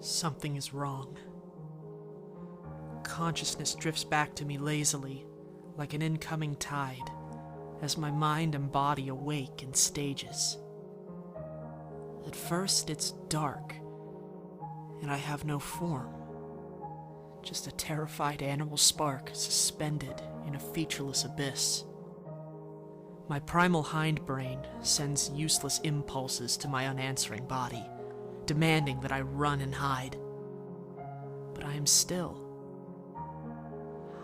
Something is wrong. Consciousness drifts back to me lazily, like an incoming tide, as my mind and body awake in stages. At first, it's dark, and I have no form. Just a terrified animal spark suspended in a featureless abyss. My primal hindbrain sends useless impulses to my unanswering body, demanding that I run and hide. But I am still.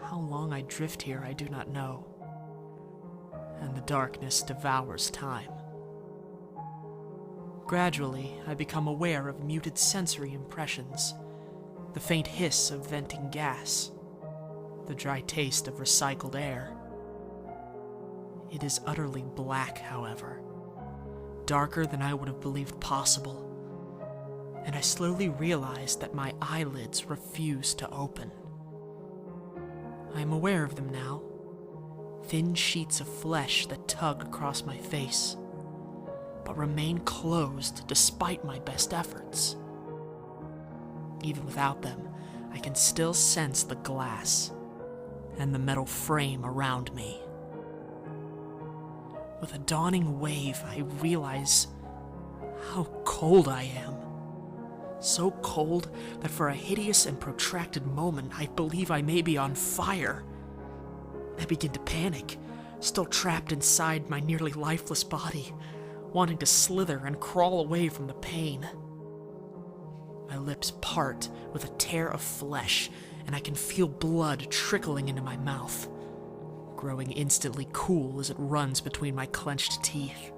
How long I drift here I do not know, and the darkness devours time. Gradually, I become aware of muted sensory impressions, the faint hiss of venting gas, the dry taste of recycled air. It is utterly black, however, darker than I would have believed possible, and I slowly realize that my eyelids refuse to open. I am aware of them now, thin sheets of flesh that tug across my face, but remain closed despite my best efforts. Even without them, I can still sense the glass and the metal frame around me. With a dawning wave, I realize how cold I am. So cold that for a hideous and protracted moment, I believe I may be on fire. I begin to panic, still trapped inside my nearly lifeless body, wanting to slither and crawl away from the pain. My lips part with a tear of flesh, and I can feel blood trickling into my mouth, growing instantly cool as it runs between my clenched teeth.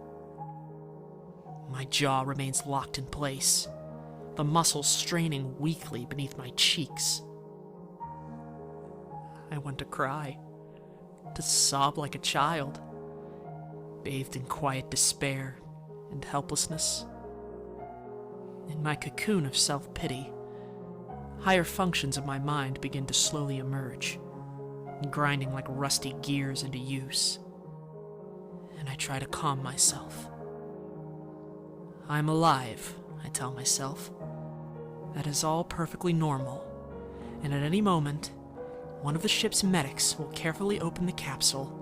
My jaw remains locked in place, the muscles straining weakly beneath my cheeks. I want to cry, to sob like a child, bathed in quiet despair and helplessness. In my cocoon of self-pity, higher functions of my mind begin to slowly emerge, grinding like rusty gears into use, and I try to calm myself. I'm alive, I tell myself. That is all perfectly normal, and at any moment, one of the ship's medics will carefully open the capsule,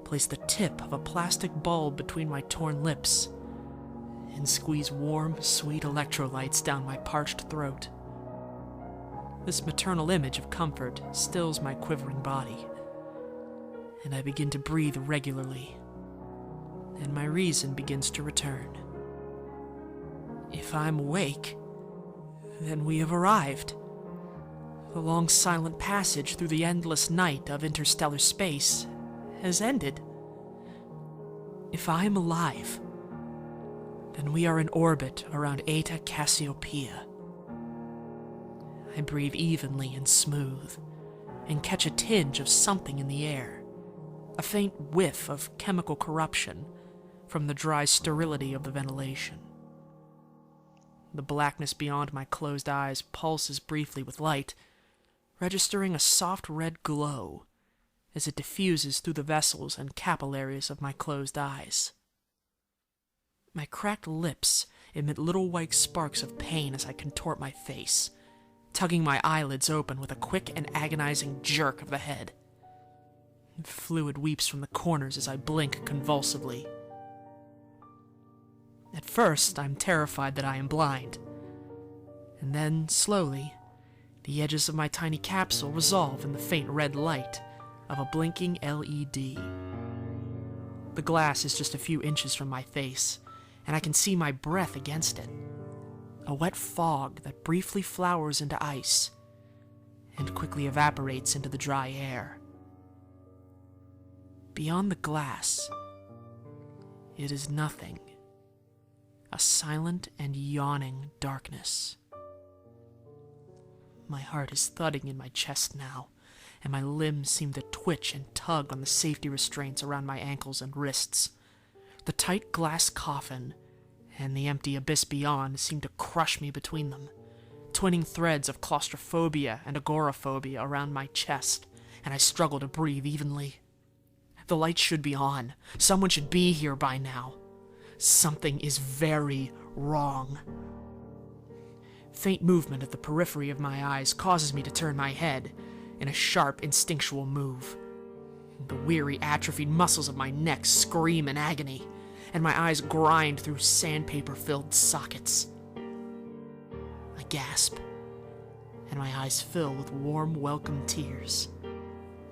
place the tip of a plastic bulb between my torn lips, and squeeze warm, sweet electrolytes down my parched throat. This maternal image of comfort stills my quivering body, and I begin to breathe regularly, and my reason begins to return. If I'm awake, then we have arrived. The long silent passage through the endless night of interstellar space has ended. If I am alive, then we are in orbit around Eta Cassiopeia. I breathe evenly and smooth, and catch a tinge of something in the air, a faint whiff of chemical corruption from the dry sterility of the ventilation. The blackness beyond my closed eyes pulses briefly with light, registering a soft red glow as it diffuses through the vessels and capillaries of my closed eyes. My cracked lips emit little white sparks of pain as I contort my face, tugging my eyelids open with a quick and agonizing jerk of the head. Fluid weeps from the corners as I blink convulsively. At first, I'm terrified that I am blind, and then, slowly, the edges of my tiny capsule resolve in the faint red light of a blinking LED. The glass is just a few inches from my face, and I can see my breath against it, a wet fog that briefly flowers into ice and quickly evaporates into the dry air. Beyond the glass, it is nothing. A silent and yawning darkness. My heart is thudding in my chest now, and my limbs seem to twitch and tug on the safety restraints around my ankles and wrists. The tight glass coffin and the empty abyss beyond seemed to crush me between them, twinning threads of claustrophobia and agoraphobia around my chest, and I struggled to breathe evenly. The light should be on. Someone should be here by now. Something is very wrong. Faint movement at the periphery of my eyes causes me to turn my head in a sharp, instinctual move. The weary, atrophied muscles of my neck scream in agony, and my eyes grind through sandpaper-filled sockets. I gasp, and my eyes fill with warm, welcome tears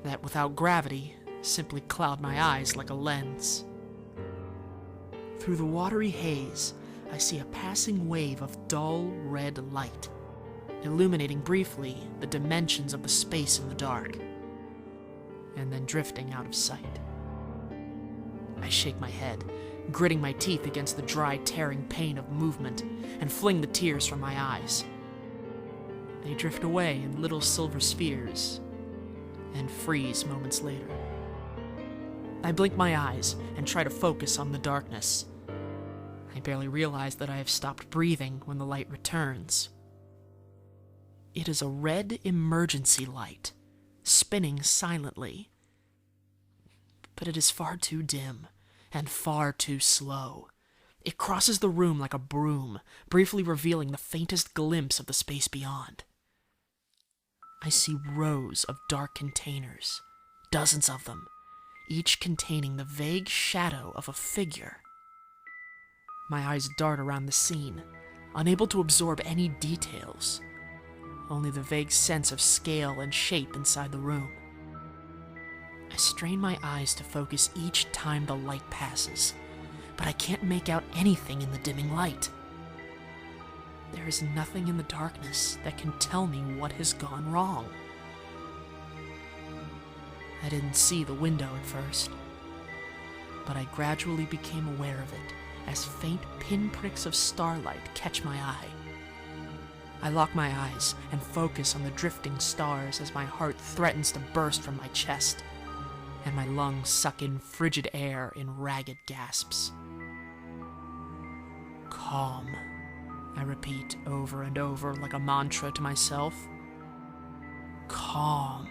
that, without gravity, simply cloud my eyes like a lens. Through the watery haze, I see a passing wave of dull red light, illuminating briefly the dimensions of the space in the dark, and then drifting out of sight. I shake my head, gritting my teeth against the dry, tearing pain of movement, and fling the tears from my eyes. They drift away in little silver spheres, and freeze moments later. I blink my eyes and try to focus on the darkness. I barely realize that I have stopped breathing when the light returns. It is a red emergency light, spinning silently. But it is far too dim and far too slow. It crosses the room like a broom, briefly revealing the faintest glimpse of the space beyond. I see rows of dark containers, dozens of them, each containing the vague shadow of a figure. My eyes dart around the scene, unable to absorb any details, only the vague sense of scale and shape inside the room. I strain my eyes to focus each time the light passes, but I can't make out anything in the dimming light. There is nothing in the darkness that can tell me what has gone wrong. I didn't see the window at first, but I gradually became aware of it as faint pinpricks of starlight catch my eye. I lock my eyes and focus on the drifting stars as my heart threatens to burst from my chest, and my lungs suck in frigid air in ragged gasps. Calm, I repeat over and over like a mantra to myself. Calm.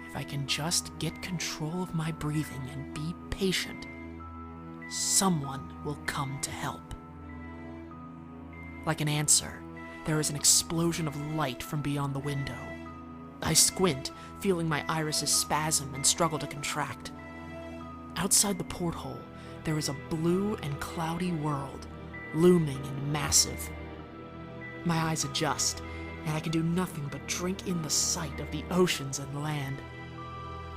If I can just get control of my breathing and be patient, someone will come to help. Like an answer, there is an explosion of light from beyond the window. I squint, feeling my irises spasm and struggle to contract. Outside the porthole, there is a blue and cloudy world, looming and massive. My eyes adjust, and I can do nothing but drink in the sight of the oceans and land.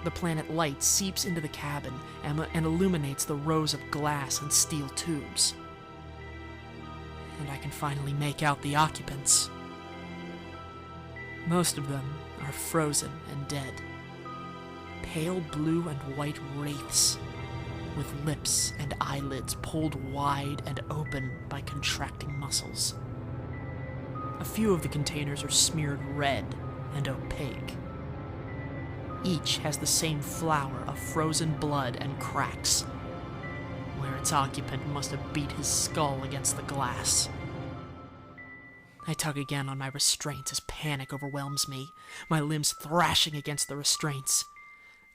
The planet light seeps into the cabin and illuminates the rows of glass and steel tubes. And I can finally make out the occupants. Most of them are frozen and dead. Pale blue and white wraiths, with lips and eyelids pulled wide and open by contracting muscles. A few of the containers are smeared red and opaque. Each has the same flower of frozen blood and cracks, where its occupant must have beat his skull against the glass. I tug again on my restraints as panic overwhelms me, my limbs thrashing against the restraints.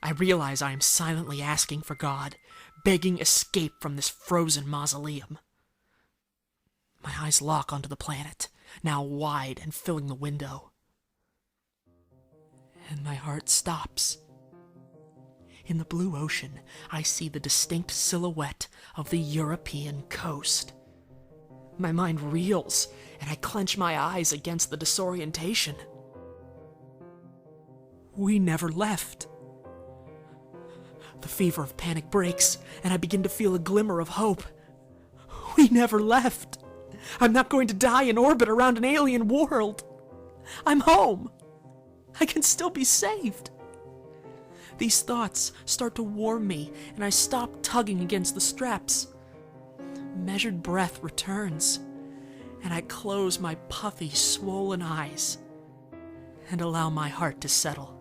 I realize I am silently asking for God, begging escape from this frozen mausoleum. My eyes lock onto the planet, now wide and filling the window. And my heart stops. In the blue ocean, I see the distinct silhouette of the European coast. My mind reels, and I clench my eyes against the disorientation. We never left. The fever of panic breaks, and I begin to feel a glimmer of hope. We never left. I'm not going to die in orbit around an alien world. I'm home. I can still be saved. These thoughts start to warm me, and I stop tugging against the straps. Measured breath returns, and I close my puffy, swollen eyes and allow my heart to settle.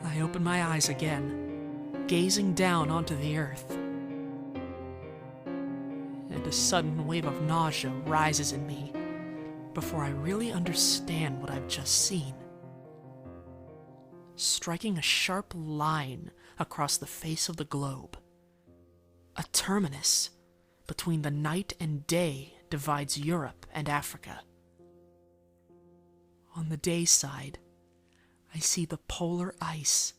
I open my eyes again, gazing down onto the earth. and a sudden wave of nausea rises in me before I really understand what I've just seen. Striking a sharp line across the face of the globe, a terminus between the night and day divides Europe and Africa. On the day side, I see the polar ice,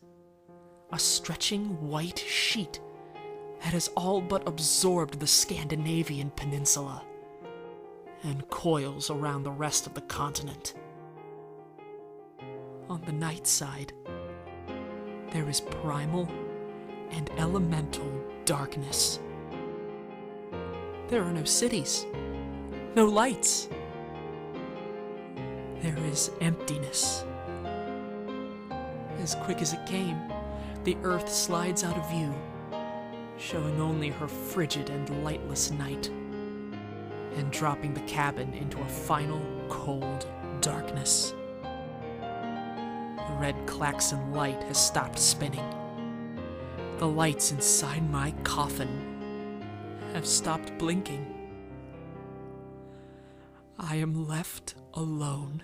a stretching white sheet that has all but absorbed the Scandinavian peninsula and coils around the rest of the continent. On the night side, there is primal and elemental darkness. There are no cities, no lights. There is emptiness. As quick as it came, the earth slides out of view, showing only her frigid and lightless night, and dropping the cabin into a final cold darkness. The red klaxon light has stopped spinning. The lights inside my coffin have stopped blinking. I am left alone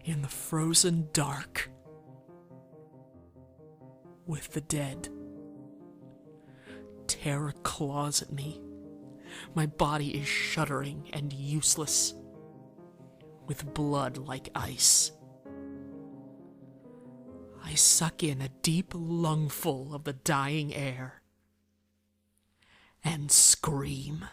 in the frozen dark with the dead. Terror claws at me. My body is shuddering and useless, with blood like ice. I suck in a deep lungful of the dying air and scream.